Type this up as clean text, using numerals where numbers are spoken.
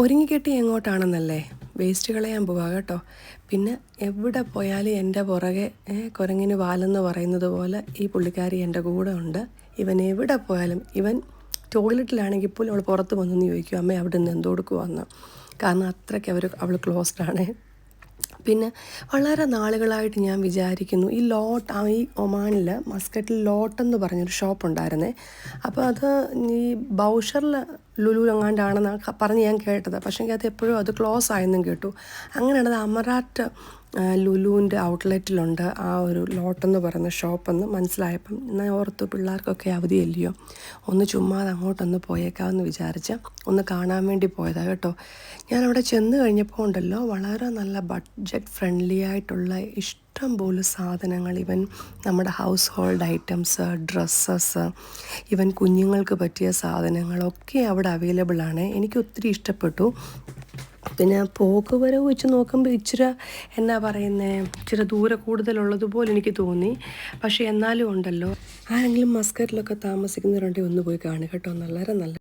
ഒരുങ്ങിക്കെട്ടി എങ്ങോട്ടാണെന്നല്ലേ, waste കളയാൻ പോവാ കേട്ടോ. പിന്നെ എവിടെ പോയാലും എൻ്റെ പുറകെ കുരങ്ങിന് വാലെന്ന് പറയുന്നത് പോലെ ഈ പുള്ളിക്കാരി എൻ്റെ കൂടെ ഉണ്ട്. ഇവൻ എവിടെ പോയാലും, ഇവൻ ടോയ്ലറ്റിലാണെങ്കിൽ പോലും അവൾ പുറത്ത് വന്നെന്ന് ചോദിക്കും, അമ്മ അവിടെ നിന്ന് എന്തോ കൊടുക്കുവാന്ന്. കാരണം അത്രയ്ക്ക് അവൾ ക്ലോസ്ഡാണ്. പിന്നെ വളരെ നാളുകളായിട്ട് ഞാൻ വിചാരിക്കുന്നു, ഈ ഒമാനിൽ മസ്കറ്റിൽ ലോട്ടെന്ന് പറഞ്ഞൊരു ഷോപ്പുണ്ടായിരുന്നേ. അപ്പോൾ അത് ഈ ബൗഷറിൽ ലുലു എങ്ങാണ്ടാണെന്ന് പറഞ്ഞ് ഞാൻ കേട്ടത്. പക്ഷേ അത് എപ്പോഴും അത് ക്ലോസ് ആയെന്നും കേട്ടു. അങ്ങനെയാണത് അമറാറ്റ് ലുലുവിൻ്റെ ഔട്ട്ലെറ്റിലുണ്ട് ആ ഒരു ലോട്ടെന്ന് പറയുന്ന ഷോപ്പെന്ന് മനസ്സിലായപ്പം ഞാൻ ഓർത്തു, പിള്ളേർക്കൊക്കെ അവധിയല്ലയോ, ഒന്ന് ചുമ്മാതെ അങ്ങോട്ടൊന്ന് പോയേക്കാമെന്ന് വിചാരിച്ച് ഒന്ന് കാണാൻ വേണ്ടി പോയതാണ് കേട്ടോ. ഞാനവിടെ ചെന്ന് കഴിഞ്ഞപ്പോൾ ഉണ്ടല്ലോ, വളരെ നല്ല ബഡ്ജറ്റ് ഫ്രണ്ട്ലി ആയിട്ടുള്ള ഇഷ്ടം പോലെ സാധനങ്ങൾ, ഇവൻ നമ്മുടെ ഹൗസ് ഹോൾഡ് ഐറ്റംസ്, ഡ്രസ്സസ്, ഇവൻ കുഞ്ഞുങ്ങൾക്ക് പറ്റിയ സാധനങ്ങളൊക്കെ അവിടെ അവൈലബിൾ ആണ്. എനിക്ക് ഒത്തിരി ഇഷ്ടപ്പെട്ടു. പിന്നെ പോക്ക് വരവ് വെച്ച് നോക്കുമ്പോൾ ഇച്ചിരി ദൂരെ കൂടുതലുള്ളതുപോലെ എനിക്ക് തോന്നി. പക്ഷേ എന്നാലും ഉണ്ടല്ലോ, ആരെങ്കിലും മസ്കറ്റിലൊക്കെ താമസിക്കുന്നവരുണ്ടെങ്കിൽ ഒന്ന് പോയി കാണുക കേട്ടോ, വളരെ നല്ല